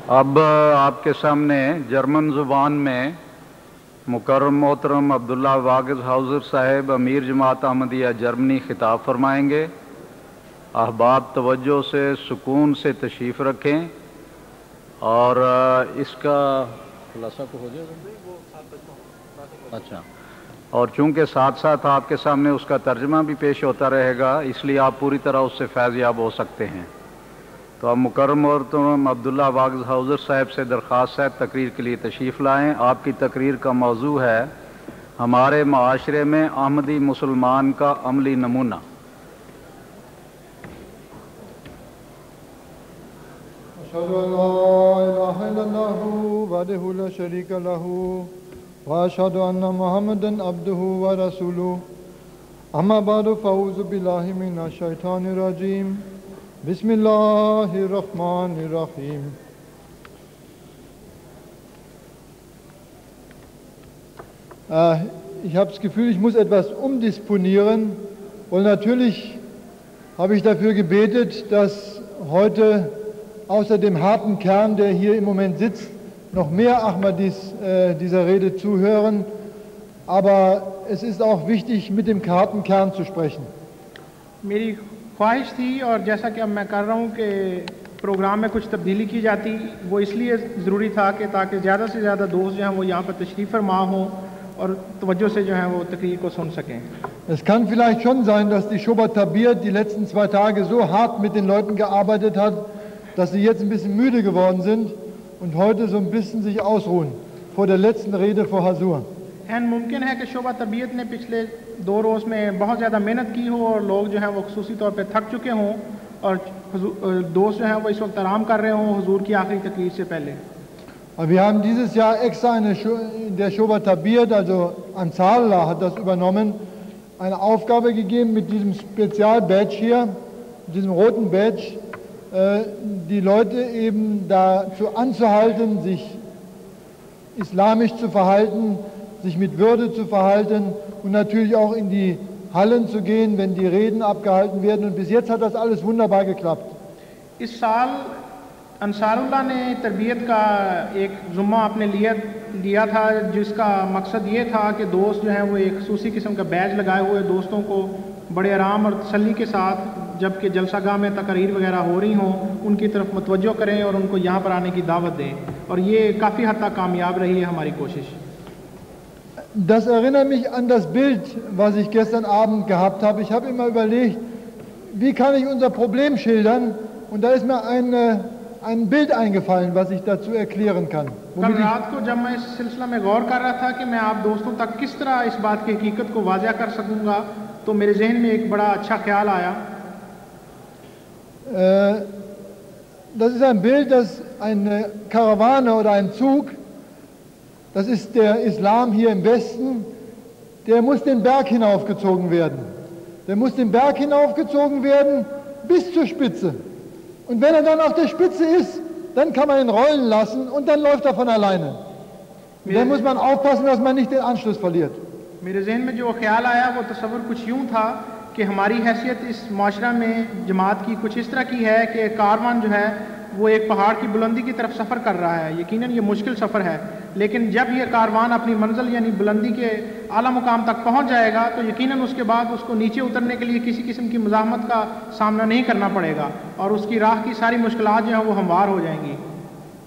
अब आपके सामने जर्मन ज़ुबान में मुकर्रम मोहतरम अब्दुल्ला वागिज़ हाउज़र साहब अमीर जमात अहमदिया जर्मनी खिताब फरमाएंगे। अहबाब तवज्जो से सुकून से तशरीफ़ रखें और इसका खुलासा को हो जाएगा। अच्छा, और चूँकि साथ साथ आपके सामने उसका तर्जमा भी पेश होता रहेगा, इसलिए आप पूरी तरह उससे फैज़याब हो सकते हैं। तो अब मुकर्रम मोहतरम अब्दुल्ला वागिज़ हाउज़र साहब से दरख्वास्त है तकरीर के लिए तशरीफ़ लाएँ। आपकी तकरीर का मौजू है हमारे माशरे में अहमदी मुसलमान का अमली नमूना। अशहदु अल्ला इलाहा इल्लल्लाहु वहदहु ला शरीका लहू व अशहदु अन्ना मुहम्मदन अब्दुहु व रसूलुहु अम्मा बअदु फ़अऊज़ु बिल्लाहि मिनश शैतानिर रजीम बिस्मिल्लाहिर्रहमानिर्रहीम। Ich habe das Gefühl, ich muss etwas umdisponieren, und natürlich habe ich dafür gebetet, dass heute außer dem harten Kern, der hier im Moment sitzt, noch mehr Ahmadis dieser Rede zuhören. Aber es ist auch wichtig, mit dem harten Kern zu sprechen. मेरी ख्वाहिश थी और जैसा कि अब मैं कर रहा हूँ कि प्रोग्राम में कुछ तब्दीली की जाती, वो इसलिए ज़रूरी था कि ताकि ज़्यादा से ज़्यादा दोस्त जो हैं वो यहाँ पर तशरीफ़ फरमा हों और तवज्जो से जो है वो तकरीर को सुन सकें। Es kann vielleicht schon sein, dass die Shoba Tabir die letzten 2 Tage so hart mit den Leuten gearbeitet hat, dass sie jetzt ein bisschen müde geworden sind und heute so ein bisschen sich ausruhen vor der letzten Rede vor Hazur. मुमकिन है कि शोबा तबीयत ने पिछले 2 रोज़ में बहुत ज़्यादा मेहनत की हो और लोग जो हैं वो खुसूसी तौर पे थक चुके हों और दोस्त जो हैं वो इस वक्त आराम कर रहे हों हुजूर की आखिरी तकरीर से पहले। Wir haben dieses Jahr extra der Shoba Tabir, also Ansarallah hat das übernommen, eine Aufgabe gegeben mit diesem Spezial-Badge hier, mit diesem roten Badge, die Leute eben dazu anzuhalten, sich islamisch zu verhalten, sich mit Würde zu verhalten und natürlich auch in die Hallen zu gehen, wenn die Reden abgehalten werden. Und bis jetzt hat das alles wunderbar geklappt. इस साल अंसारुल्लाह ने तरबियत का एक ज़ुम्मा अपने लिया था, जिसका मकसद ये था कि दोस्त जो हैं वो एक खसूसी किस्म का बैज लगाए हुए दोस्तों को बड़े आराम और तसल्ली के साथ, जबकि जलसागाह में तकरीर वगैरह हो रही हों, उनकी तरफ मुतवज्जो करें और उनको यहाँ पर आने की दावत दें, और ये काफ़ी हद तक कामयाब रही है हमारी कोशिश। Das erinnert mich an das Bild, was ich gestern Abend gehabt habe. Ich habe immer überlegt, wie kann ich unser Problem schildern, und da ist mir ein Bild eingefallen, was ich dazu erklären kann. कल रात को जब मैं इस सिलसिला में गौर कर रहा था कि मैं आप दोस्तों तक किस तरह इस बात की हकीकत को वाज़ह कर सकूंगा, तो मेरे जहन में एक बड़ा अच्छा ख्याल आया। Das ist ein Bild, dass eine Karawane oder ein Zug, das ist der Islam hier im Westen, der muss den Berg hinaufgezogen werden. Der muss den Berg hinaufgezogen werden bis zur Spitze. Und wenn er dann auf der Spitze ist, dann kann man ihn rollen lassen und dann läuft er von alleine. Und dann muss man aufpassen, dass man nicht den Anschluss verliert. मेरे जहन में जो ख्याल आया वो तसव्वुर कुछ यूँ था कि हमारी हैसियत इस माशरा में जमात की कुछ इस तरह की है कि कारवान जो है वो एक पहाड़ की बुलंदी की तरफ सफ़र कर रहा है। यकीनन ये मुश्किल सफ़र है, लेकिन जब ये कारवान अपनी मंजिल यानी बुलंदी के आला मुकाम तक पहुंच जाएगा तो यकीनन उसके बाद उसको नीचे उतरने के लिए किसी किस्म की मुज़ाहमत का सामना नहीं करना पड़ेगा और उसकी राह की सारी मुश्किलात जो हैं वो हमवार हो जाएंगी।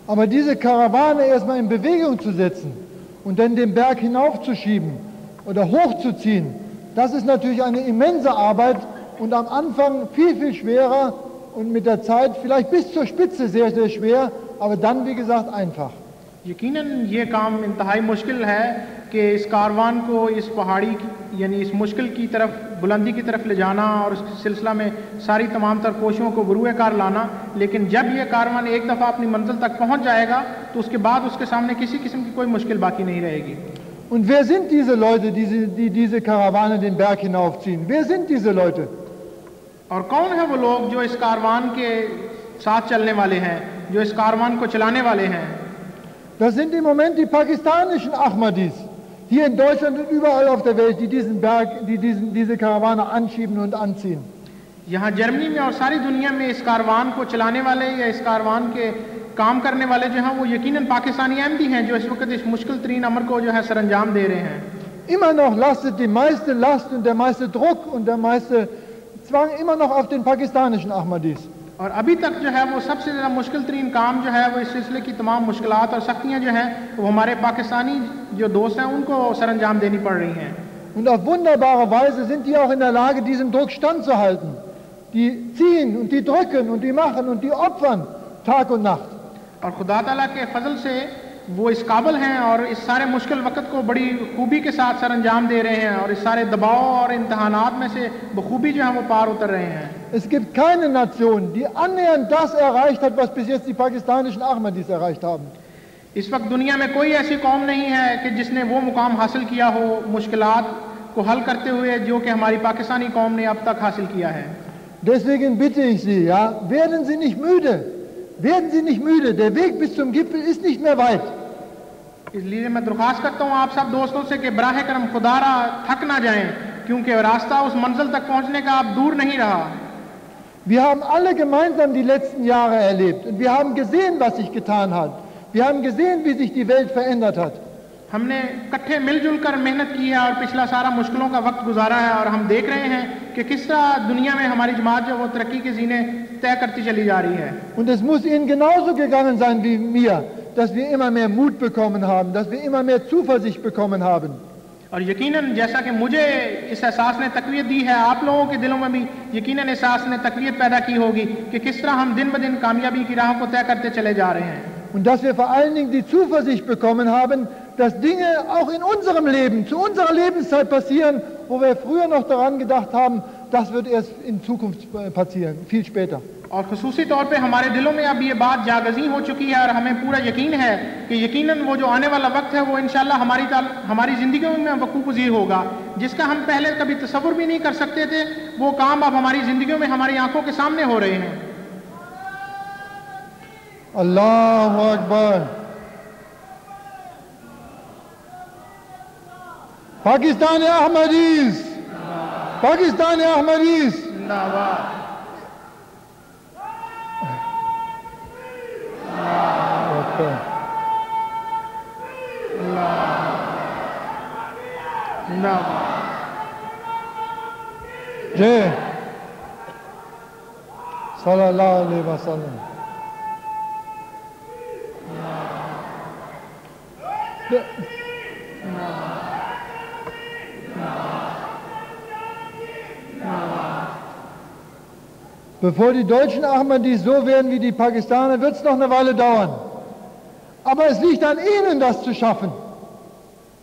Aber diese Karawane erstmal in Bewegung zu setzen und dann den Berg hinaufzuschieben oder hochzuziehen, das ist natürlich eine immense Arbeit und am Anfang viel, viel schwerer und mit der Zeit vielleicht bis zur Spitze sehr, sehr schwer, aber dann, wie gesagt, einfach. यकीनन ये काम इंतहाई मुश्किल है कि इस कारवान को इस पहाड़ी यानी इस मुश्किल की तरफ बुलंदी की तरफ ले जाना और उस सिलसिला में सारी तमाम तर कोशिशों को बुरुए कार लाना, लेकिन जब ये कारवान एक दफ़ा अपनी मंजिल तक पहुंच जाएगा तो उसके बाद उसके सामने किसी किस्म की कोई मुश्किल बाकी नहीं रहेगी। Und wer sind diese Leute, die diese Karawane den Berg hinaufziehen? Wer sind diese Leute? और कौन है वो लोग जो इस कारवान के साथ चलने वाले हैं, जो इस कारवान को चलाने वाले हैं? Das sind im Moment die pakistanischen Ahmadis, hier in Deutschland und überall auf der Welt, die diesen Berg, diese Karawane anschieben und anziehen. यहाँ जर्मनी में और सारी दुनिया में इस कारवान को चलाने वाले या इस कारवान के काम करने वाले जो हैं वो यकीनन पाकिस्तानी अहमदी हैं जो इस वक्त इस मुश्किल तरीन अमर को जो है सरअंजाम दे रहे हैं। Immer noch lastet die meiste Last und der meiste Druck und der meiste Zwang immer noch auf den pakistanischen Ahmadis. और अभी तक जो है वो सबसे ज़्यादा मुश्किल तरीन काम जो है वो इस सिलसिले की तमाम मुश्किलात और सख्तियाँ जो हैं वो हमारे पाकिस्तानी जो दोस्त हैं उनको सरअंजाम देनी पड़ रही हैं। Und auf wunderbare Weise sind die auch in der Lage, diesem Druck standzuhalten. Die ziehen und die drücken und die machen und die opfern Tag und Nacht. और खुदा ताला के फजल से वो इस काबिल हैं और इस सारे मुश्किल वक्त को बड़ी खूबी के साथ सरअंजाम दे रहे हैं और इस सारे दबाव और इम्तहानात में से बखूबी जो है वो पार उतर रहे हैं। Es gibt keine Nation, die annähernd das erreicht hat, was bis jetzt die pakistanischen Ahmadis erreicht haben. इस वक्त दुनिया में कोई ऐसी कौम नहीं है कि जिसने वो मुकाम हासिल किया हो मुश्किलात को हल करते हुए जो कि हमारी पाकिस्तानी कौम ने अब तक हासिल किया है। Deswegen bitte ich Sie, ja, werden Sie nicht müde. Werden Sie nicht müde. Der Weg bis zum Gipfel ist nicht mehr weit. इसलिए मैं दरख्वास्त करता हूँ आप सब दोस्तों से कि बराह करम खुदारा थक ना जाएं क्योंकि रास्ता उस मंजिल तक पहुँचने का अब दूर नहीं रहा। Wir haben alle gemeinsam die letzten Jahre erlebt und wir haben gesehen, was sich getan hat. Wir haben gesehen, wie sich die Welt verändert hat. हमने इकट्ठे मिलजुल कर मेहनत की है और पिछला सारा मुश्किलों का वक्त गुजारा है और हम देख रहे हैं कि किस तरह दुनिया में हमारी जमात जो वो तरक्की के जीने तय करती चली जा रही है। Und es muss Ihnen genauso gegangen sein wie mir, dass wir immer mehr Mut bekommen haben, dass wir immer mehr Zuversicht bekommen haben. और यकीनन जैसा कि मुझे इस एहसास ने तकवीत दी है आप लोगों के दिलों में भी यकीनन एहसास ने तकवीत पैदा की होगी कि किस तरह हम दिन ब दिन कामयाबी की राह को तय करते चले जा रहे हैं। Und dass wir vor allen Dingen die Zuversicht bekommen haben, dass Dinge auch in unserem Leben, zu unserer Lebenszeit passieren, wo wir früher noch daran gedacht haben, das wird erst in Zukunft passieren, viel später. और खुसूसी तौर पे हमारे दिलों में अब ये बात जागज़ी हो चुकी है और हमें पूरा यकीन है कि यकीनन वो जो आने वाला वक्त है वो इंशाल्लाह हमारी ज़िंदगियों में वक़ूफ़ पज़ीर होगा जिसका हम पहले कभी तसव्वुर भी नहीं कर सकते थे। वो काम अब हमारी ज़िंदगियों में हमारी आंखों के सामने हो रहे हैं। Allahu Akbar. Pakistani Ahmadis. Pakistani Ahmadis. Okay. Jai. Sallallahu alaihi wasallam. Bevor die deutschen Ahmadis so werden wie die Pakistaner, wird es noch eine Weile dauern. Aber es liegt an Ihnen, das zu schaffen.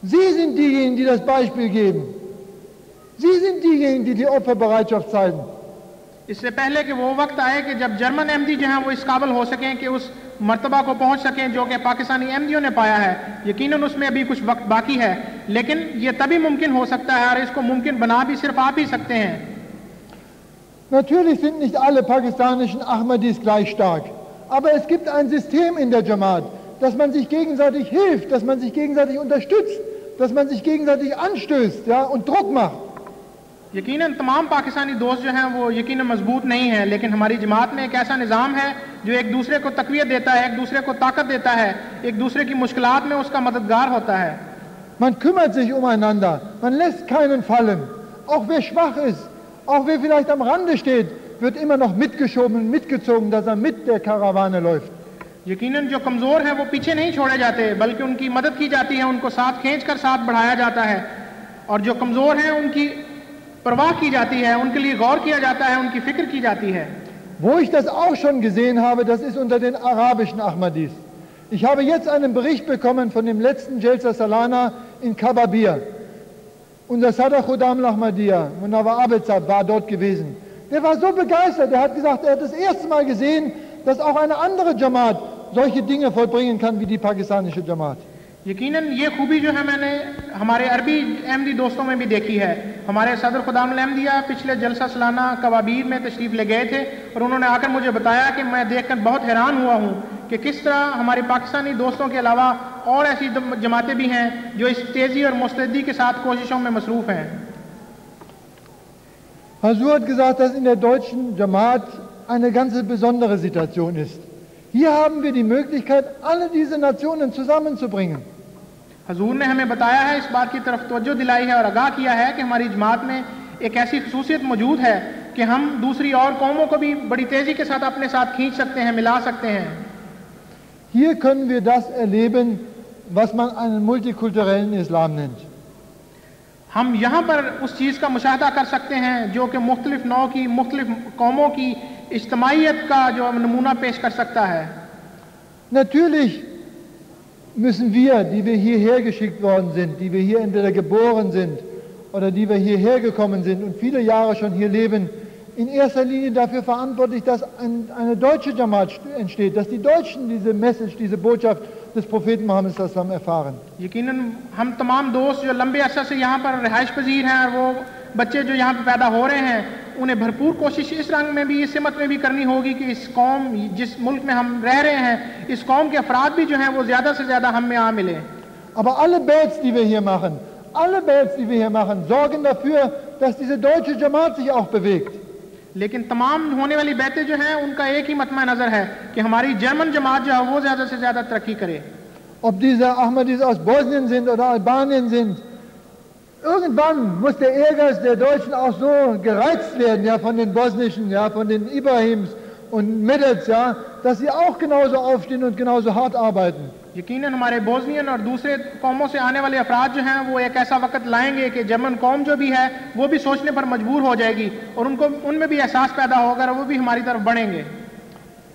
Sie sind diejenigen, die das Beispiel geben. Sie sind diejenigen, die die Opferbereitschaft zeigen. इससे पहले कि वो वक्त आए कि जब जर्मन अहमदी जो हैं वो इस काबिल हो सकें कि उस मर्तबा को पहुंच सकें जो कि पाकिस्तानी अहमदियों ने पाया है, यकीनन उसमें अभी कुछ वक्त बाकी है, लेकिन ये तभी मुमकिन हो सकता है और इसको मुमकिन बना भी सिर्फ आप ही सकते हैं। Natürlich sind nicht alle pakistanischen Ahmadis gleich stark, aber es gibt ein System in der Jamaat, dass man sich gegenseitig hilft, dass man sich gegenseitig unterstützt, dass man sich gegenseitig anstößt, ja, und Druck macht. यकीनन तमाम पाकिस्तानी दोस्त जो हैं वो यकीनन मजबूत नहीं है, लेकिन हमारी जमात में एक ऐसा निज़ाम है जो एक दूसरे को तक़वियत देता है, एक दूसरे को ताकत देता है, एक दूसरे की मुश्किलात में उसका मददगार होता है। Man kümmert sich umeinander, man lässt keinen fallen. Auch wer schwach ist, auch wer vielleicht am Rande steht, wird immer noch mitgeschoben und mitgezogen, dass er mit der Karawane läuft. यकीनन जो कमज़ोर हैं वो पीछे नहीं छोड़े जाते, बल्कि उनकी मदद की जाती है, उनको साथ खींच कर साथ बढ़ाया जाता है, और जो कमज़ोर हैं उनकी परवाह की जाती है, उनके लिए गौर किया जाता है, उनकी फिक्र की जाती है। Wo ich das auch schon gesehen habe, das ist unter den arabischen Ahmadis. Ich habe jetzt einen Bericht bekommen von dem letzten Jalsa Salana in Kababir. Unser Sadr Khuddam al-Ahmadiyya, Munawar Abedzab, war dort gewesen. Der war so begeistert, er hat gesagt, er hat das erste Mal gesehen, dass auch eine andere Jamaat solche Dinge vollbringen kann wie die pakistanische Jamaat. यकीनन ये खूबी जो है मैंने हमारे अरबी अहमदी दोस्तों में भी देखी है। हमारे सदर खुदाम अहमदिया पिछले जलसा सालाना कबाबीर में तशरीफ़ ले गए थे और उन्होंने आकर मुझे बताया कि मैं देखकर बहुत हैरान हुआ हूँ कि किस तरह हमारे पाकिस्तानी दोस्तों के अलावा और ऐसी जमातें भी हैं जो इस तेज़ी और मुस्तैदी के साथ कोशिशों में मसरूफ़ हैं। Hazur hat gesagt, dass in der deutschen Jamaat eine ganz besondere Situation ist. Hier haben wir die Möglichkeit, alle diese Nationen zusammenzubringen. हजूर ने हमें बताया है, इस बात की तरफ तवज्जो दिलाई है और आगाह किया है कि हमारी जमात में एक ऐसी खसूसियत मौजूद है कि हम दूसरी और कौमों को भी बड़ी तेजी के साथ अपने साथ खींच सकते हैं, मिला सकते हैं। Hier können wir das erleben, was man einen multikulturellen Islam nennt. हम यहाँ पर उस चीज़ का मुशाहदा कर सकते हैं जो कि मुख्तलिफ नौ की, मुख्तलिफ कौमों की इज्तमाइयत का जो नमूना पेश कर सकता है। Natürlich müssen wir, die wir hierher geschickt worden sind, die wir hier entweder geboren sind oder die wir hierher gekommen sind und viele Jahre schon hier leben, in erster Linie dafür verantwortlich, dass eine deutsche Jamaat entsteht, dass die Deutschen diese Message, diese Botschaft des Propheten Mohammed sallallahu alaihi wasallam erfahren. यकीनन हम तमाम दोस्त जो लंबे अरसे से यहाँ पर रिहाइश पजीर हैं और वो बच्चे जो यहाँ पर पैदा हो रहे हैं, उन्हें भरपूर कोशिश इस रंग में भी, इस सिमत में भी करनी होगी कि इस कौम, जिस मुल्क में हम रह रहे हैं, इस कौम के अफराद भी जो हैं वो ज़्यादा से ज़्यादा हम में आ मिले। Aber alle Baits, die wir hier machen, sorgen dafür, dass diese deutsche Jamaat sich auch bewegt. लेकिन तमाम होने वाली बैतें जो हैं उनका एक ही मतमा नज़र है कि हमारी जर्मन जमात जो है वो ज़्यादा से ज़्यादा तरक्की करे। Ob diese Ahmadis aus Bosnien sind oder Albanien sind, irgendwann muss der Ehrgeiz der Deutschen auch so gereizt werden, ja, von den Bosnischen, ja, von den Ibrahims und Medets, ja, dass sie auch genauso aufstehen und genauso hart arbeiten. यकीनन हमारे बोस्नियन और दूसरे कौमों से आने वाले अफराद जो हैं वो एक ऐसा वक्त लाएंगे कि जर्मन कौम जो भी है वो भी सोचने पर मजबूर हो जाएगी और उनको उनमें भी एहसास पैदा होगा और वो भी हमारी तरफ बढ़ेंगे।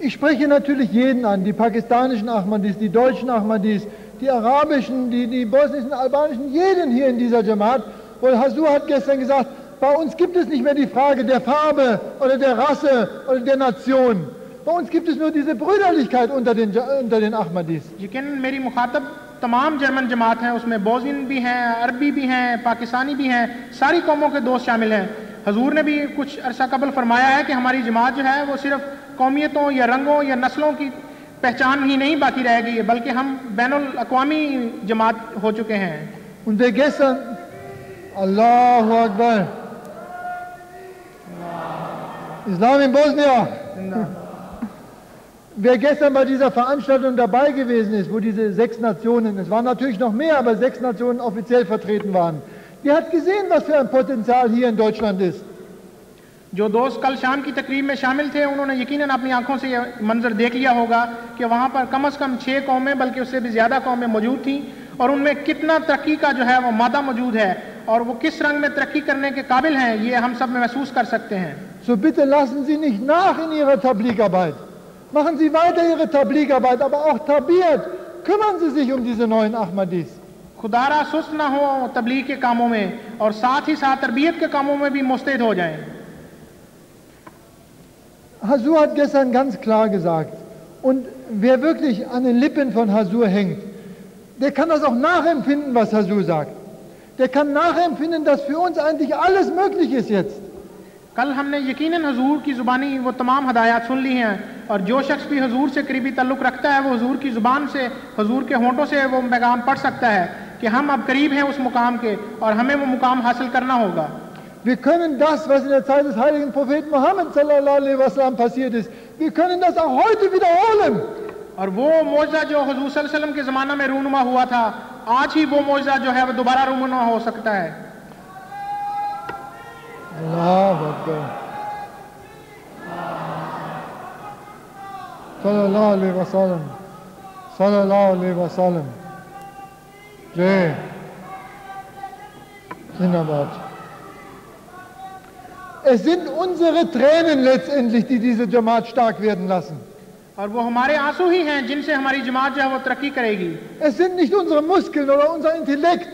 Ich spreche natürlich jeden an, die pakistanischen Ahmadis, die deutschen Ahmadis, die arabischen, die bosnischen, albanischen, jeden hier in dieser Jamaat. Und Hazur hat gestern gesagt, bei uns gibt es nicht mehr die Frage der Farbe oder der Rasse oder der Nation. Bei uns gibt es nur diese Brüderlichkeit unter den Ahmadis. लेकिन मेरी मुखातब तमाम जर्मन जमात हैं, उसमें बोस्नियन भी हैं, अरबी भी हैं, पाकिस्तानी भी हैं, सारी कौमों के दोस्त शामिल हैं। हजूर ने भी कुछ अरसा कबल फरमाया है कि हमारी जमात जो है वो सिर्फ कौमियतों या रंगों या नस्लों की पहचान ही नहीं बाकी रह गई है, बल्कि हम बैनुल अक़वामी जमात हो चुके हैं। Und wer gestern, Allahu Akbar, Islam in Bosnien. Wer gestern bei dieser Veranstaltung dabei gewesen ist, wo diese 6 Nationen, es waren natürlich noch mehr, aber 6 Nationen offiziell vertreten waren, der hat gesehen, was für ein Potenzial hier in Deutschland ist. जो दोस्त कल शाम की तकरीब में शामिल थे उन्होंने यकीनन अपनी आंखों से ये मंजर देख लिया होगा कि वहाँ पर कम से कम 6 कौमें बल्कि उससे भी ज़्यादा कौमें मौजूद थीं और उनमें कितना तरक्की का जो है वो मादा मौजूद है और वो किस रंग में तरक्की करने के काबिल हैं, ये हम सब महसूस कर सकते हैं। So bitte lassen Sie nicht nach in Ihrer Tabligarbeit. Machen Sie weiter Ihre Tabligarbeit, aber auch tabiat. Kümmern Sie sich um diese neuen Ahmadis. खुदारा सुस्त ना हो तबलीग के कामों में और साथ ही साथ तरबियत के कामों में भी मुस्तैद हो जाएं। Hazur hat gestern ganz klar gesagt, und wer wirklich an den Lippen von Hazur hängt, der kann das auch nachempfinden, was Hazur sagt. Der kann nachempfinden, dass für uns eigentlich alles möglich ist jetzt. कल हमने यकीनन हजूर की ज़ुबानी वो तमाम हदायत सुन ली हैं और जो शख्स भी हजूर से करीबी ताल्लुक़ रखता है वो हजूर की ज़ुबान से, हजूर के होंठों से वो पैगाम पढ़ सकता है कि हम अब करीब हैं उस मुकाम के और हमें वो मुकाम हासिल करना होगा। Wir können das, was in der Zeit des heiligen Propheten Mohammed sallallahu alaihi wasallam passiert ist, wir können das auch heute wiederholen. और वो मौजज़ा जो हजूर सल्लल्लाहु अलैहि वसल्लम के ज़माना में रूनुमा हुआ था, आज ही वो मौजज़ा जो है वो दोबारा रूनुमा हो सकता है। Allahu Akbar. Sallallahu alaihi wasallam. Sallallahu alaihi wasallam. Jai. Zindabad. Es sind unsere Tränen letztendlich, die diese Jamaat stark werden lassen. और वो हमारे आंसू ही हैं जिनसे हमारी जमात जो है वो तरक्की करेगी। Es sind nicht unsere Muskeln oder unser Intellekt.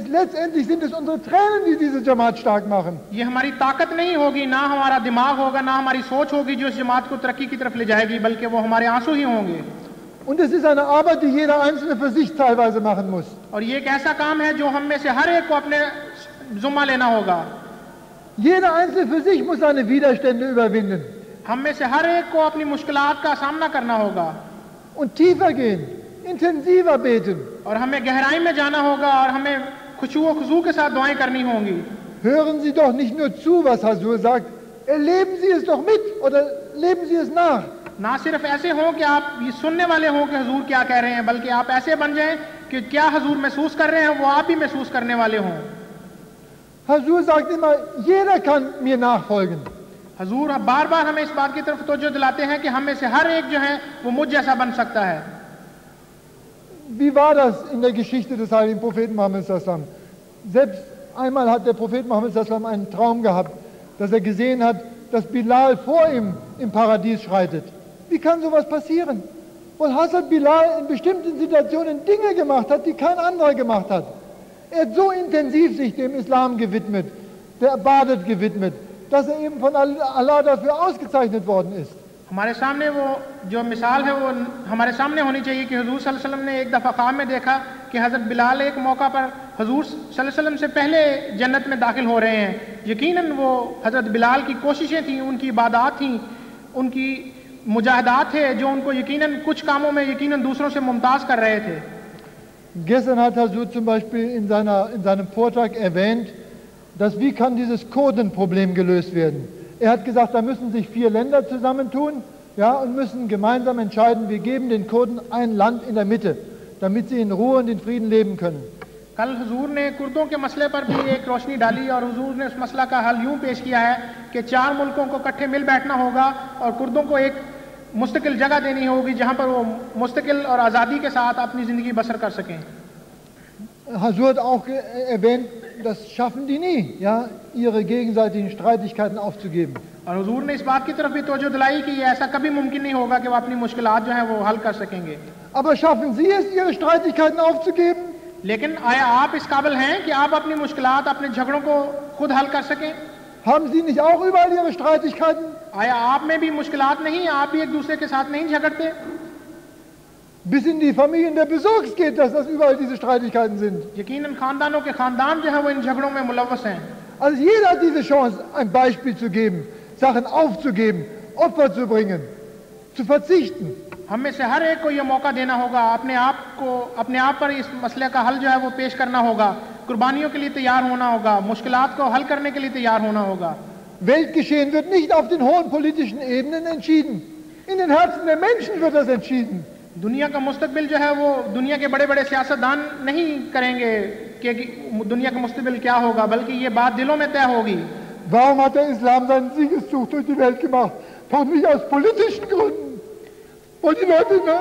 Letztendlich sind es unsere Tränen, die diese Jamaat stark machen. ये हमारी ताकत नहीं होगी, ना हमारा दिमाग होगा, ना हमारी सोच होगी जो इस जमात को तरक्की की तरफ ले जाएगी, बल्कि वो हमारे आंसू ही होंगे। Und es ist eine Arbeit, die jeder Einzelne für sich teilweise machen muss. और ये एक ऐसा काम है जो हम में से हर एक को अपने जुम्मा लेना होगा। Jeder Einzelne für sich muss seine Widerstände überwinden. हम में से हर एक को अपनी मुश्किलात का सामना करना होगा und tiefer gehen, intensiver beten. और हमें गहराई में जाना होगा और हमें खुशू व खुशू के साथ दुआएं करनी होंगी। Hören Sie doch nicht nur zu, was Hazur sagt, erleben Sie es doch mit oder leben Sie es nach. ना सिर्फ ऐसे हों कि आप ये सुनने वाले हों कि हुजूर क्या कह रहे हैं, बल्कि आप ऐसे बन जाएं कि क्या हुजूर महसूस कर रहे हैं वो आप भी महसूस करने वाले हों। Hazur sagt immer, jeder kann mir nachfolgen. हुजूर बार बार हमें इस बात की तरफ तवज्जो दिलाते हैं कि हम में से हर एक जो है वो मुझ जैसा बन सकता है। Wie war das in der Geschichte des heiligen Propheten Mohammed sallam? Selbst einmal hat der Prophet Mohammed sallam einen Traum gehabt, dass er gesehen hat, dass Bilal vor ihm im Paradies schreitet. Wie kann sowas passieren? Weil Hazrat Bilal in bestimmten Situationen Dinge gemacht hat, die kein anderer gemacht hat. Er hat so intensiv sich dem Islam gewidmet, der Ibadat gewidmet, dass er eben von Allah dafür ausgezeichnet worden ist. हमारे सामने वो जो मिसाल है वो हमारे सामने होनी चाहिए कि हुजूर सल्लल्लाहु अलैहि वसल्लम ने एक दफ़ा ख्वाब में देखा कि हज़रत बिलाल एक मौका पर हुजूर सल्लल्लाहु अलैहि वसल्लम से पहले जन्नत में दाखिल हो रहे हैं। यकीनन वो हज़रत बिलाल की कोशिशें थीं, उनकी इबादत थीं, उनकी मुजाहिदात थे जो उनको यकीनन कुछ कामों में यकीनन दूसरों से मुमताज़ कर रहे थे। Gestern hat Hazur zum Beispiel in seinem Vortrag erwähnt, dass wie kann dieses Kurdenproblem gelöst werden. Er hat gesagt, da müssen sich 4 Länder zusammentun, ja, und müssen gemeinsam entscheiden, wir geben den Kurden ein Land in der Mitte, damit sie in Ruhe und in Frieden leben können. कल हुजूर ने कुर्दों के मसले पर भी एक रोशनी डाली और हुजूर ने उस मसला का हल यूं पेश किया है कि 4 मुल्कों को इकट्ठे मिल बैठना होगा और कुर्दों को एक मुस्तकिल जगह देनी होगी जहां पर वो मुस्तकिल और आज़ादी के साथ अपनी ज़िंदगी बसर कर सकें। Hazur hat auch erwähnt, das schaffen die nie, ja, ihre gegenseitigen Streitigkeiten aufzugeben. और हुजूर ने इस बात की तरफ भी तवज्जो दिलाई कि ये ऐसा कभी मुमकिन नहीं होगा कि वो अपनी मुश्किलात जो है वो हल कर सकेंगे। Aber schaffen Sie es, Ihre Streitigkeiten aufzugeben? लेकिन आया आप इस काबिल हैं कि आप अपनी मुश्किलात, अपने झगड़ों को खुद हल कर सकें? Haben Sie nicht auch überall Ihre Streitigkeiten? आया आप में भी मुश्किलात नहीं, आप भी एक दूसरे के साथ नहीं झगड़ते? Bis in die Familien der Besorgs geht, dass das überall diese Streitigkeiten sind. यकीनन खानदानों के खानदान जो है वो इन झगड़ों में मुलव्वस हैं। Also jeder hat diese Chance, ein Beispiel zu geben, Sachen aufzugeben, Opfer zu bringen, zu verzichten. हम में से हर एक को ये मौका देना होगा, अपने आप पर इस मसले का हल जो है वो पेश करना होगा, कुर्बानियों के लिए तैयार होना होगा, मुश्किलात को हल करने के लिए तैयार होना होगा। Weltgeschehen wird nicht auf den hohen politischen Ebenen entschieden. In den Herzen der Menschen wird das entschieden. दुनिया का मुस्तकबिल जो है वो दुनिया के बड़े बड़े सियासतदान नहीं करेंगे कि दुनिया का मुस्तकबिल क्या होगा, बल्कि ये बात दिलों में तय होगी। Warum hat der Islam seinen Siegeszug durch die Welt gemacht? Doch nicht aus politischen Gründen. Und die Leute, ne?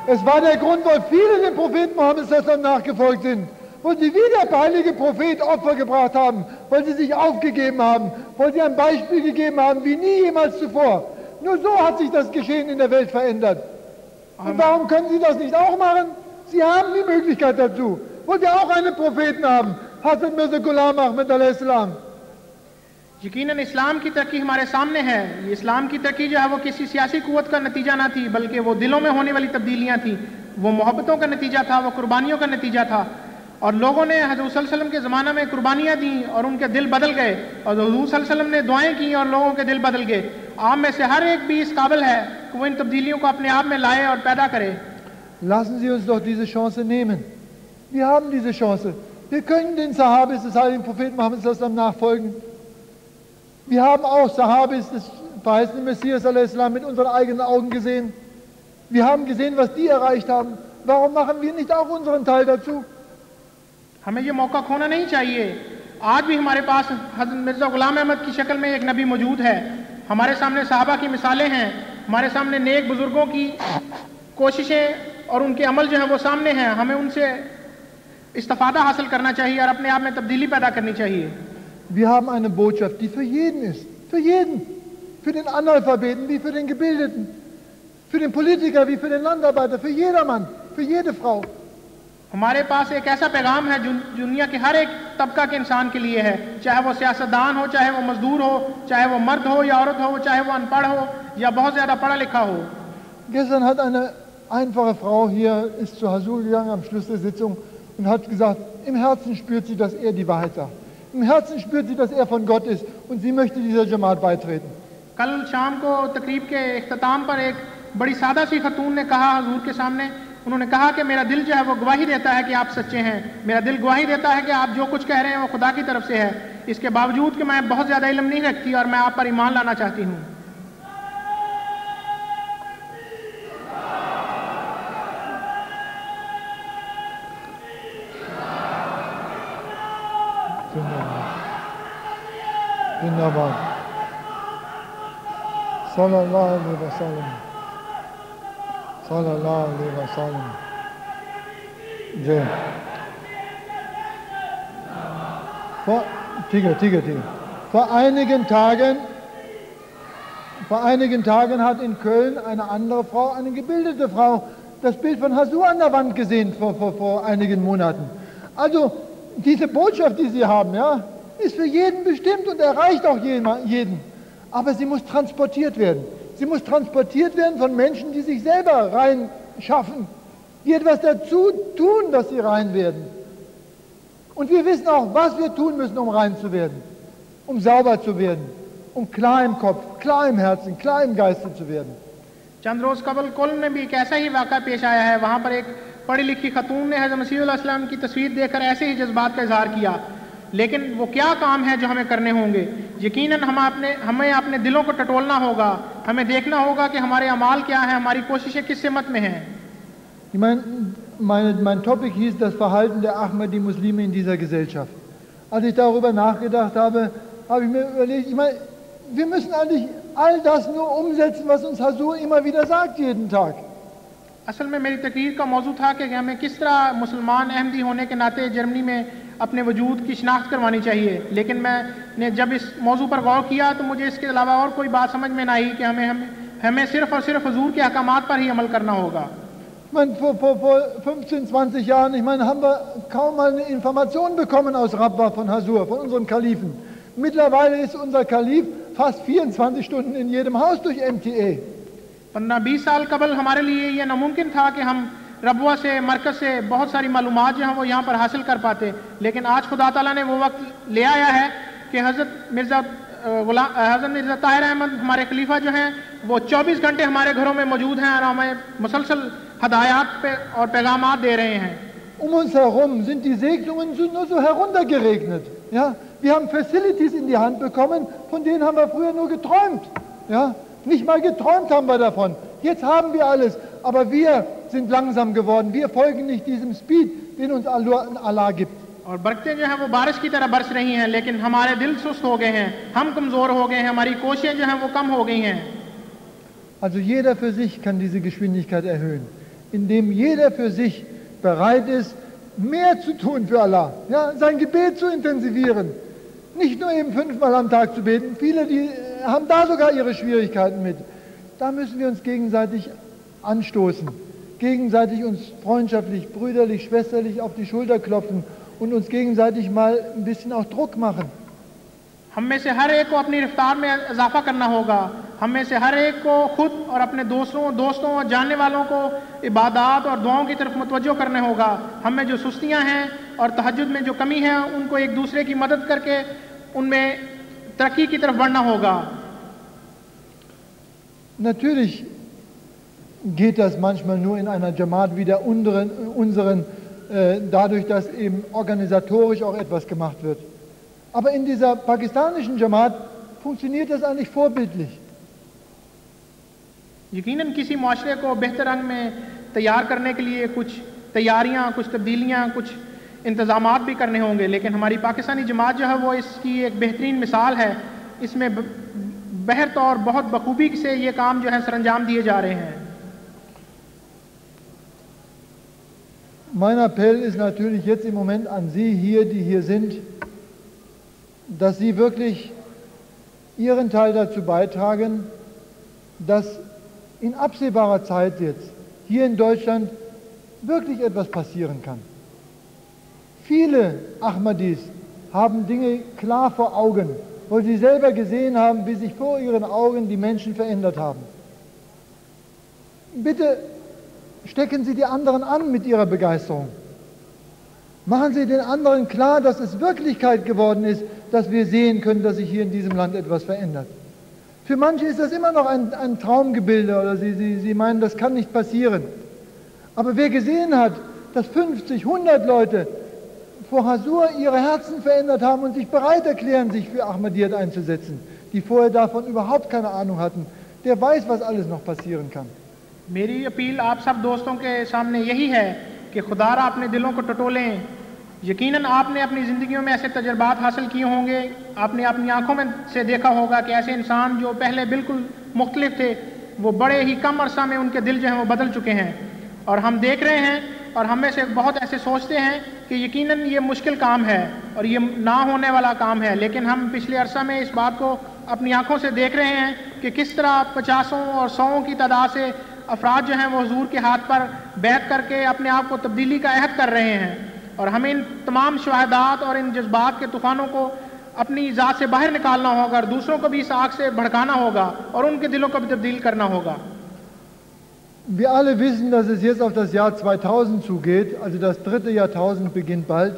Es war der Grund, weil viele dem Propheten Mohammed nachgefolgt sind, weil sie wie der heilige Prophet Opfer gebracht haben, weil sie sich aufgegeben haben, weil sie ein Beispiel gegeben haben wie nie jemals zuvor. Nur so hat sich das Geschehen in der Welt verändert. Und warum können Sie das nicht auch machen? Sie haben die Möglichkeit dazu. Wollt ihr auch einen Propheten haben? Hazrat Mirza Ghulam Ahmad a.s. यकीनन इस्लाम की तरक्की हमारे सामने है। ये इस्लाम की तरक्की जो है वो किसी सियासी कुव्वत का नतीजा ना थी, बल्कि वो दिलों में होने वाली तब्दीलियां थी, वो मोहब्बतों का नतीजा था, वो कुर्बानियों का नतीजा था। और लोगों ने हज़रत सल्लल्लाहु अलैहि वसल्लम के ज़माना में कुर्बानियाँ दी और उनके दिल बदल गए, और हज़रत सल्लल्लाहु अलैहि वसल्लम ने दुआएं की और लोगों के दिल बदल गए। आप में से हर एक भी इस काबिल है कि वो इन तब्दीलियों को अपने आप में लाए और पैदा करे। Lassen Sie uns doch diese Chance nehmen. Wir haben diese Chance. Wir können den Sahabis des heiligen Propheten Mohammed nachfolgen. Wir haben auch Sahabis des verheißenen Messias a.s. mit unseren eigenen Augen gesehen. Wir haben gesehen, was die erreicht haben. Warum machen wir nicht auch unseren Teil dazu? हमें ये मौका खोना नहीं चाहिए। आज भी हमारे पास हज़रत मिर्ज़ा ग़ुलाम अहमद की शक्ल में एक नबी मौजूद है, हमारे सामने सहाबा की मिसालें हैं, हमारे सामने नेक बुजुर्गों की कोशिशें और उनके अमल जो है वो सामने हैं। हमें उनसे इस्तिफ़ादा हासिल करना चाहिए और अपने आप में तब्दीली पैदा करनी चाहिए। Wir haben eine Botschaft, die für jeden ist. Für jeden. Für den Analphabeten wie für den Gebildeten. Für den Politiker wie für den Landarbeiter. Für jedermann. Für jede Frau. हमारे पास एक ऐसा पैगाम है जो दुनिया के हर एक तबका के इंसान के लिए है, चाहे वो सियासतदान हो, चाहे वो मजदूर हो, चाहे वो मर्द हो या औरत हो, चाहे वो अनपढ़ हो या बहुत ज़्यादा पढ़ा लिखा हो। Gestern hat eine einfache Frau hier, ist zu Hazur gegangen am Schluss der Sitzung und hat gesagt, im Herzen spürt sie, dass er die Wahrheit sagt. Im Herzen spürt sie, dass er von Gott ist und sie möchte dieser Jamaat beitreten. कल शाम को तकरीब के इख्तिताम पर एक बड़ी सादा सी खतून ने कहा हुजूर के सामने, उन्होंने कहा कि मेरा दिल जो है वो गवाही देता है कि आप सच्चे हैं, मेरा दिल गवाही देता है कि आप जो कुछ कह रहे हैं वो खुदा की तरफ से है, इसके बावजूद कि मैं बहुत ज़्यादा इल्म नहीं रखती और मैं आप पर ईमान लाना चाहती हूँ। जिंदाबाद सल्लल्लाहु अलैहि वसल्लम, सल्लल्लाहु अलैहि वसल्लम। जय। ठीक है। Vor einigen Tagen hat in Köln eine andere Frau, eine gebildete Frau, das Bild von Hasur an der Wand gesehen vor einigen Monaten. Also diese Botschaft, die Sie haben, ja, ist für jeden bestimmt und erreicht auch jeden. Aber sie muss transportiert werden. Sie muss transportiert werden von Menschen, die sich selber rein schaffen, die etwas dazu tun, dass sie rein werden. Und wir wissen auch, was wir tun müssen, um rein zu werden, um sauber zu werden, um klar im Kopf, klar im Herzen, klar im Geiste zu werden. चंद रोज कबल कोल्म में भी एक ऐसा ही वाक़ा पेश आया है। वहाँ पर एक पढ़ी लिखी खतून ने हज़रत मसीह अलैहि सलाम की तस्वीर देखकर ऐसे ही जज्बात का इजहार किया, लेकिन वो क्या काम है जो हमें करने होंगे? यकीनन हमें अपने दिलों को टटोलना होगा, हमें देखना होगा कि हमारे अमाल क्या हैं, हमारी कोशिशें किस सिमत में हैं। Mein Topic hieß das Verhalten der Ahmadi-Muslime in dieser Gesellschaft. Als ich darüber nachgedacht habe, habe ich mir überlegt, wir müssen eigentlich all das nur umsetzen, was uns Hasur immer wieder sagt, jeden Tag. असल में मेरी तकरीर का मौजू था कि हमें किस तरह मुसलमान अहमदी होने के नाते जर्मनी में अपने वजूद की शिनाख्त करवानी चाहिए, लेकिन मैंने जब इस मौजू पर गौर किया तो मुझे इसके अलावा और कोई बात समझ में ना आई कि हमें सिर्फ और सिर्फ हुजूर के अहकामात पर ही अमल करना होगा। Vor 15-20 Jahren, haben wir kaum mal eine Information bekommen aus Rabwa von Hasur, von unserem Kalifen. Mittlerweile ist unser Kalif fast 24 Stunden in jedem Haus durch MTA. 15-20 साल कबल हमारे लिए ये नामुमकिन था कि हम रबुआ से मरकज़ से बहुत सारी मालूमात जो हैं वो यहाँ पर हासिल कर पाते, लेकिन आज खुदा ताला ने वो वक्त ले आया है कि हज़रत मिर्ज़ा ताहिर अहमद हमारे खलीफा जो हैं वो 24 घंटे हमारे घरों में मौजूद हैं और हमें मुसलसल हदायत पे और पैगामात दे रहे हैं। Uns herum sind die Segnungen nur so heruntergeregnet. Ja? Wir haben Facilities in die Hand bekommen, von denen haben wir früher nur geträumt. Ja? Nicht mal geträumt haben wir davon. Jetzt haben wir alles, aber wir sind langsam geworden. Wir folgen nicht diesem Speed, den uns Allah gibt. और बरकतें जो हैं वो बारिश की तरह बरस रही हैं, लेकिन हमारे दिल सुस्त हो गए हैं, हम कमज़ोर हो गए हैं, हमारी कोशिशें जो हैं वो कम हो गई हैं। Also jeder für sich kann diese Geschwindigkeit erhöhen, indem jeder für sich bereit ist, mehr zu tun für Allah, ja, sein Gebet zu intensivieren. Nicht nur eben 5-mal am Tag zu beten, viele die haben da sogar ihre Schwierigkeiten mit. Da müssen wir uns gegenseitig anstoßen, gegenseitig uns freundschaftlich, brüderlich, schwesterlich auf die Schulter klopfen und uns gegenseitig mal ein bisschen auch Druck machen. हम में से हर एक को अपनी रफ्तार में इजाफा करना होगा, हम में से हर एक को खुद और अपने दोस्तों और जानने वालों को इबादत और दुआओं की तरफ मुतवज्जो करने होगा। हम में जो सुस्तियां हैं और तहज्जुद में जो कमी है उनको एक दूसरे की मदद करके उनमें तरक्की की तरफ बढ़ना होगा। Natürlich geht das manchmal nur in einer Jamaat wie der unseren, dadurch, dass eben organisatorisch auch etwas gemacht wird. Aber in dieser pakistanischen Jamaat funktioniert das eigentlich vorbildlich. यकीनन किसी माशरे को बेहतर रंग में तैयार करने के लिए कुछ तैयारियां, कुछ तब्दीलियां, कुछ इंतजामात भी करने होंगे, लेकिन हमारी पाकिस्तानी जमात जो है वो इसकी एक बेहतरीन मिसाल है। इसमें बहरत और बहुत बखूबी से ये काम जो है सरंजाम दिए जा रहे हैं। Mein Appell ist natürlich jetzt im Moment an Sie hier, die hier sind, dass Sie wirklich Ihren Teil dazu beitragen, dass in absehbarer Zeit jetzt hier in Deutschland wirklich etwas passieren kann. Viele Ahmadis haben Dinge klar vor Augen, wo sie selber gesehen haben, wie sich vor ihren Augen die Menschen verändert haben. Bitte stecken Sie die anderen an mit Ihrer Begeisterung. Machen Sie den anderen klar, dass es Wirklichkeit geworden ist, dass wir sehen können, dass sich hier in diesem Land etwas verändert. Für manche ist das immer noch ein Traumgebilde oder sie meinen, das kann nicht passieren. Aber wer gesehen hat, dass 50, 100 Leute vor Hasur ihre Herzen verändert haben und sich bereit erklären, sich für Ahmadiyyat einzusetzen, die vorher davon überhaupt keine Ahnung hatten, der weiß, was alles noch passieren kann. मेरी अपील आप सब दोस्तों के सामने यही है कि खुदारा अपने दिलों को टटोलें। यकीनन आपने अपनी ज़िंदगियों में ऐसे तजर्बात हासिल किए होंगे, आपने अपनी आंखों में से देखा होगा कि ऐसे इंसान जो पहले बिल्कुल मुख्तलिफ थे, वो बड़े ही कम अरसा में उनके दिल जो हैं वो बदल चुके हैं। और हम देख रहे हैं और हम में से बहुत ऐसे सोचते हैं कि यकीनन ये मुश्किल काम है और ये ना होने वाला काम है, लेकिन हम पिछले अरसा में इस बात को अपनी आंखों से देख रहे हैं कि किस तरह 50 और 100 की तादाद से अफराद जो हैं वो हुजूर के हाथ पर बैठ करके अपने आप को तब्दीली का अहद कर रहे हैं। और हमें इन तमाम शहादात और इन जज्बात के तूफ़ानों को अपनी ज़ात से बाहर निकालना होगा और दूसरों को भी इस आग से भड़काना होगा और उनके दिलों को भी तब्दील करना होगा। Wir alle wissen, dass es jetzt auf das Jahr 2000 zugeht, also das 3. Jahrtausend beginnt bald.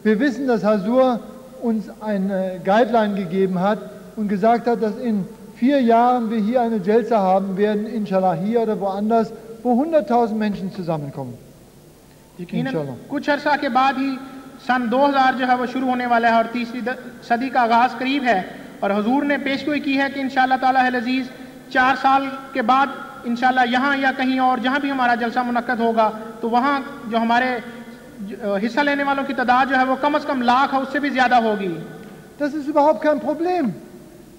Wir wissen, dass Hasur uns eine Guideline gegeben hat und gesagt hat, dass in 4 Jahren wir hier eine Jalsa haben werden, inshallah hier oder woanders, wo 100.000 Menschen zusammenkommen. यकीनन कुछ अरसा के बाद ही सन 2000 जो है वो शुरू होने वाला है और तीसरी सदी का आगाज़ करीब है। और हुजूर ने पेशगोई की है कि इंशाअल्लाह ताला अल अज़ीज़ 4 साल के बाद इंशाअल्लाह यहाँ या कहीं और जहाँ भी हमारा जलसा मुनक्कद होगा तो वहाँ जो हमारे हिस्सा लेने वालों की तादाद जो है वो कम से कम लाख है, उससे भी ज़्यादा होगी। Das ist überhaupt kein Problem.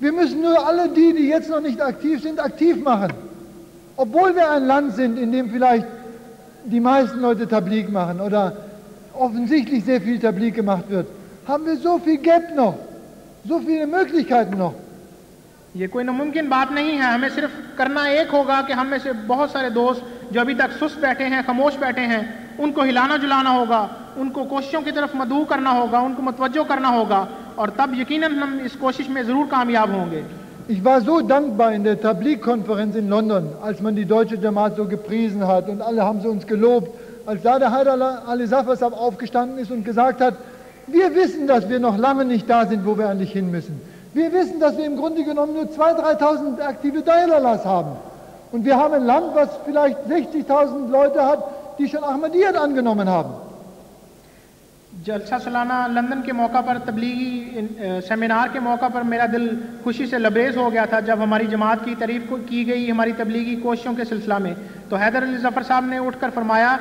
Wir müssen nur alle die jetzt noch nicht aktiv sind, aktiv machen. Obwohl wir ein Land sind, in dem vielleicht die meisten Leute Tabligh machen oder offensichtlich sehr viel Tabligh gemacht wird, haben wir so viel Gap noch, so viele Möglichkeiten noch. ये कोई नामुमकिन बात नहीं है, हमें सिर्फ करना एक होगा कि हम में से बहुत सारे दोस्त जो अभी तक सुस्त बैठे हैं, खामोश बैठे हैं, उनको हिलाना जुलाना होगा, उनको कोशिशों की तरफ मदऊ करना होगा, उनको मुतवज्जो करना होगा और तब यकीनन हम इस कोशिश में ज़रूर कामयाब होंगे। Ich war so dankbar in der Tabligh-Konferenz in London, als man die deutsche Jamaat so gepriesen hat und alle haben sie uns gelobt, als da der Haidar Ali Zafar Sahib aufgestanden ist und gesagt hat, wir wissen, dass wir noch lange nicht da sind, wo wir eigentlich hin müssen. Wir wissen, dass wir im Grunde genommen nur 2.000, 3.000 aktive Dailalas haben. Und wir haben ein Land, was vielleicht 60.000 Leute hat, die schon Ahmadiyyat angenommen haben. जलसा सालाना लंदन के मौका पर तबलीगी सेमिनार के मौका पर मेरा दिल खुशी से लबरेज हो गया था जब हमारी जमात की तारीफ की गई हमारी तबलीगी कोशिशों के सिलसिला में। तो हैदर अली ज़फ़र साहब ने उठकर फरमाया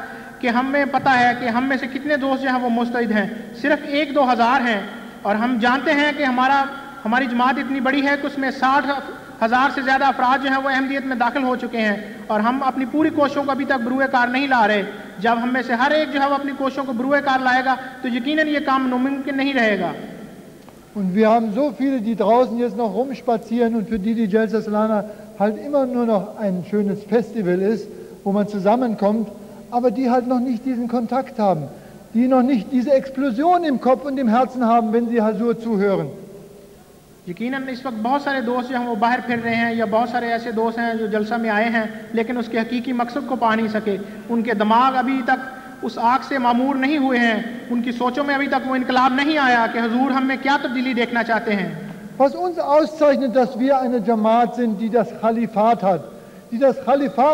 कि हमें पता है कि हम में से कितने दोस्त जो हैं वो मुस्तैद हैं, सिर्फ 1-2 हज़ार हैं और हम जानते हैं कि हमारी जमात इतनी बड़ी है कि उसमें 60,000 से ज़्यादा अफराद जो हैं वो अहमदियत में दाखिल हो चुके हैं और हम अपनी पूरी कोशिशों को अभी तक बरूए कार नहीं ला रहे। जब हम में से हर एक जो है वो अपनी कोशिशों को बरूए कार लाएगा तो यकीनन ये काम नामुमकिन नहीं रहेगा। Und wir haben so viele, die draußen jetzt noch rumspazieren und für die Jalsa Salana halt immer nur noch ein schönes Festival ist, wo man zusammenkommt, aber die halt noch nicht diesen Kontakt haben, die noch nicht diese Explosion im Kopf und im Herzen haben, wenn sie Hasur zuhören. यकीनन इस वक्त बहुत सारे दोस्त जो हैं वो बाहर फिर रहे हैं या बहुत सारे ऐसे दोस्त हैं जो जलसा में आए हैं लेकिन उसके हकीकी मकसद को पा नहीं सके, उनके दिमाग अभी तक उस आग से मामूर नहीं हुए हैं, उनकी सोचों में अभी तक वो इनकलाब नहीं आया कि हुजूर हम में क्या तब्दीली देखना चाहते हैं। Was uns auszeichnet, dass wir eine Jamaat sind, die das Khalifat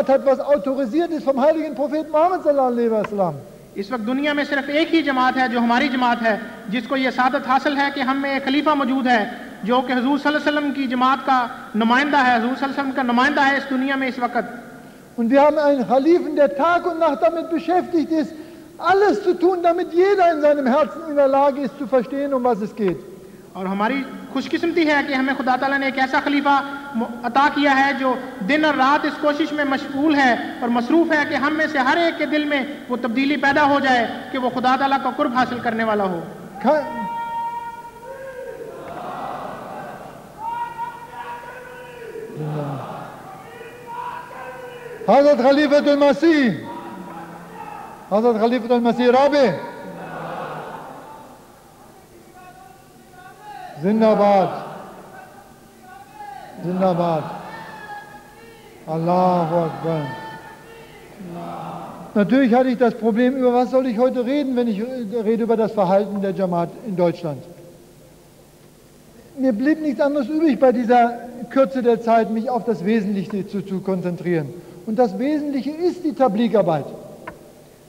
hat, was autorisiert ist vom heiligen Propheten Muhammad sallallahu alaihi wasallam. इस वक्त दुनिया में सिर्फ एक ही जमात है जो हमारी जमात है जिसको ये सादत हासिल है कि हम में एक खलीफा मौजूद है जो कि हुजूर सल्लल्लाहु अलैहि वसल्लम की जमात का नुमाइंदा है, हुजूर सल्लल्लाहु अलैहि वसल्लम का नुमाइंदा है इस दुनिया में इस वक्त। Und wir haben einen Khalifen, der Tag und Nacht damit beschäftigt ist, alles zu tun, damit jeder in seinem Herzen in der Lage ist zu verstehen, um was es geht. और हमारी खुशकिस्मती है कि हमें खुदा ताला ने एक ऐसा खलीफा अता किया है जो दिन और रात इस कोशिश में मशगूल है और मसरूफ है कि हम में से हर एक के दिल में वो तब्दीली पैदा हो जाए कि वो खुदा ताला का कुर्ब हासिल करने वाला हो। Hazrat Khalifatul Masih, Hazrat Khalifatul Masih Rabi, Zindabad, Zindabad, Allahu Akbar. Natürlich hatte ich das Problem, über was soll ich heute reden, wenn ich rede über das Verhalten der Jamaat in Deutschland. mir blieb nichts anderes übrig, bei dieser Kürze der Zeit mich auf das Wesentliche zu konzentrieren. Und das Wesentliche ist die Tabligarbeit.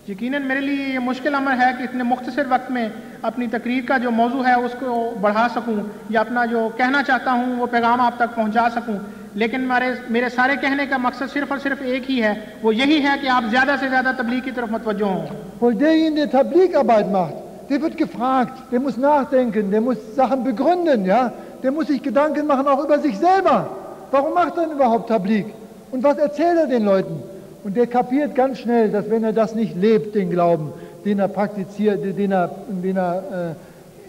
यकीनन मेरे लिए ये मुश्किल अमर है कि इतने मुख्तसर वक्त में अपनी तकरीर का जो मौजू है उसको बढ़ा सकूं या अपना जो कहना चाहता हूं वो पैगाम आप तक पहुंचा सकूं, लेकिन मेरे सारे कहने का मकसद सिर्फ और सिर्फ एक ही है, वो यही है कि आप ज़्यादा से ज़्यादा तबलीग की तरफ मुतवज्जो हों। Weil derjenige, der Tabligarbeit macht, der wird gefragt, der muss nachdenken, der muss Sachen begründen, ja? Der muss sich Gedanken machen auch über sich selber. Warum macht er denn überhaupt Tablig? Und was erzählt er den Leuten? Und der kapiert ganz schnell, dass wenn er das nicht lebt, den Glauben, den er praktiziert, den er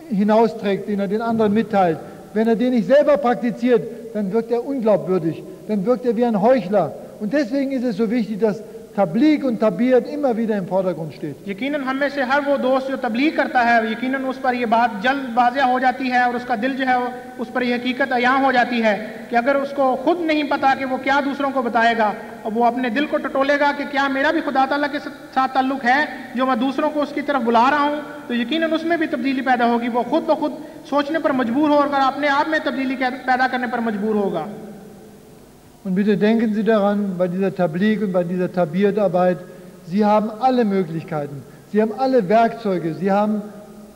hinausträgt, den er den anderen mitteilt, wenn er den nicht selber praktiziert, dann wirkt er unglaubwürdig, dann wirkt er wie ein Heuchler. Und deswegen ist es so wichtig, dass तबलीग और तबीयत immer wieder im Vordergrund steht. यकीनन हम में से हर वो दोस्त जो तबलीग करता है यकीनन उस पर ये बात जल्द वाज़ेह हो जाती है और उसका दिल जो है उस पर ये हकीकत अयां हो जाती है कि अगर उसको खुद नहीं पता कि वो क्या दूसरों को बताएगा और वो अपने दिल को टटोलेगा कि क्या मेरा भी खुदा ताला के साथ ताल्लुक है जो मैं दूसरों को उसकी तरफ बुला रहा हूँ, तो यकीनन उसमें भी तब्दीली पैदा होगी। वो खुद ब खुद सोचने पर मजबूर हो और अपने आप में तब्दीली पैदा करने पर मजबूर होगा। Und bitte denken Sie daran, bei dieser Tabligh und bei dieser Tabiyat-Arbeit, Sie haben alle Möglichkeiten, Sie haben alle Werkzeuge, Sie haben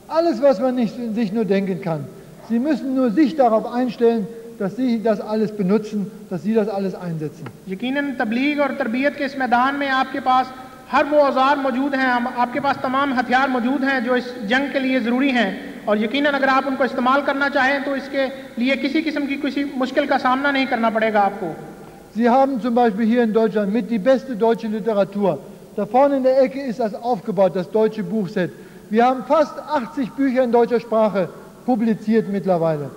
alles, was man sich nur denken kann. Sie müssen nur sich darauf einstellen, dass Sie das alles benutzen, dass Sie das alles einsetzen. यकीनन तबलीग और तरबियत के इस मैदान में आपके पास हर वो औजार मौजूद हैं, आपके पास तमाम हथियार मौजूद हैं जो इस जंग के लिए ज़रूरी हैं, और यकीनन अगर आप उनको इस्तेमाल करना चाहें तो इसके लिए किसी किस्म की किसी मुश्किल का सामना नहीं करना पड़ेगा आपको। Sie haben zum Beispiel hier in Deutschland mit die beste deutsche Literatur. Da vorne in der Ecke ist das aufgebaut, das deutsche Buchset. Wir haben fast 80 Bücher in deutscher Sprache publiziert mittlerweile.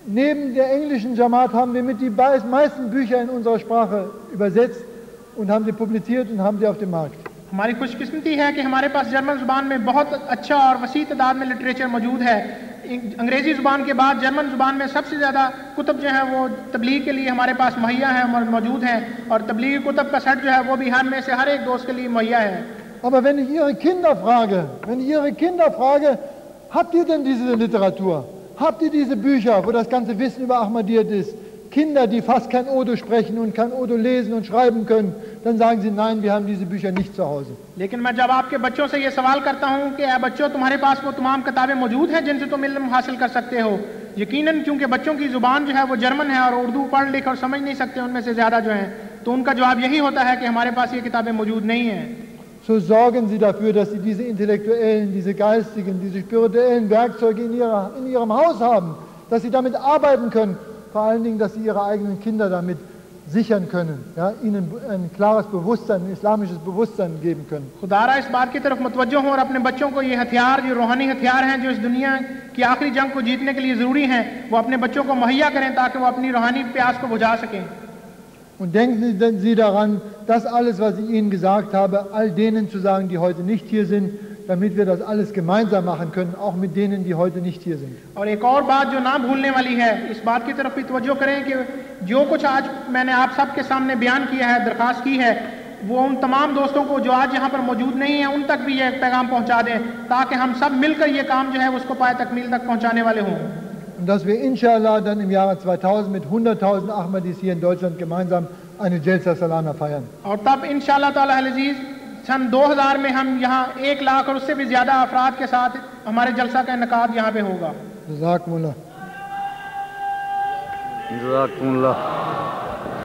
Neben der englischen Jamaat haben wir mit die meisten Bücher in unserer Sprache übersetzt und haben sie publiziert und haben sie auf dem Markt. हमारी खुशकिस्मती है कि हमारे पास जर्मन ज़ुबान में बहुत अच्छा और वसी तादाद में लिटरेचर मौजूद है। अंग्रेज़ी ज़ुबान के बाद जर्मन ज़ुबान में सबसे ज़्यादा कुतुब जो है वो तबलीग के लिए हमारे पास मुहैया है मौजूद हैं, और तबलीगी कुतुब का सेट जो है वो भी हर में से हर एक दोस्त के लिए मुहैया है। Aber wenn ich Ihre Kinder frage, habt ihr denn diese Literatur? Habt ihr diese Bücher, wo das ganze Wissen über Ahmadiyyat ist? Kinder, die fast kein Urdu sprechen und kein Urdu lesen und schreiben können, dann sagen sie, nein, wir haben diese Bücher nicht zu Hause. लेकिन मैं जब आपके बच्चों से ये सवाल करता हूँ कि बच्चों तुम्हारे पास वो तमाम किताबें मौजूद हैं जिनसे तुम इल्म हासिल कर सकते हो, यकीनन क्योंकि बच्चों की ज़ुबान जो है वो जर्मन है और उर्दू पढ़ लिख और समझ नहीं सकते उनमें से ज़्यादा जो हैं, तो उनका जवाब यही होता है कि हमारे पास ये किताबें मौजूद नहीं हैं। So sorgen Sie dafür, dass Sie diese intellektuellen, diese geistigen, diese spirituellen Werkzeuge in Ihrem Haus haben, dass Sie damit arbeiten können. Vor allen Dingen, dass Sie Ihre eigenen Kinder damit sichern können, ja, ihnen ein klares Bewusstsein, ein islamisches Bewusstsein geben können. खुदारा इस बात की तरफ मुतवज्जो हों और अपने बच्चों को ये हथियार, जो रूहानी हथियार हैं जो इस दुनिया की आखिरी जंग को जीतने के लिए ज़रूरी हैं, वो अपने बच्चों को मुहैया करें ताकि वो अपनी रूहानी प्यास को बुझा सकें। Und denken Sie daran, das alles, was ich Ihnen gesagt habe, all denen zu sagen, die heute nicht hier sind, damit wir das alles gemeinsam machen können, auch mit denen, die heute nicht hier sind. और एक और बात जो ना भूलने वाली है, इस बात की तरफ भी तवज्जो करें कि जो कुछ आज मैंने आप सबके सामने बयान किया है, दरख्वास्त की है, वो उन तमाम दोस्तों को जो आज यहाँ पर मौजूद नहीं हैं उन तक भी ये पैगाम पहुँचा दें ताकि हम सब मिलकर ये काम जो है उसको पाए तकमील तक पहुँचाने वाले हों। Und dass wir inshallah dann im Jahre 2000 mit 100.000 Ahmadis hier in Deutschland gemeinsam eine Jalsa Salana feiern. और तब इंशाअल्लाह ताला अज़ीज़ सन 2000 में हम यहाँ 1 लाख और उससे भी ज़्यादा अफराद के साथ हमारे जलसा का इनकाद यहाँ पे होगा। Jazakumullah. जज़ाकुमुल्लाह।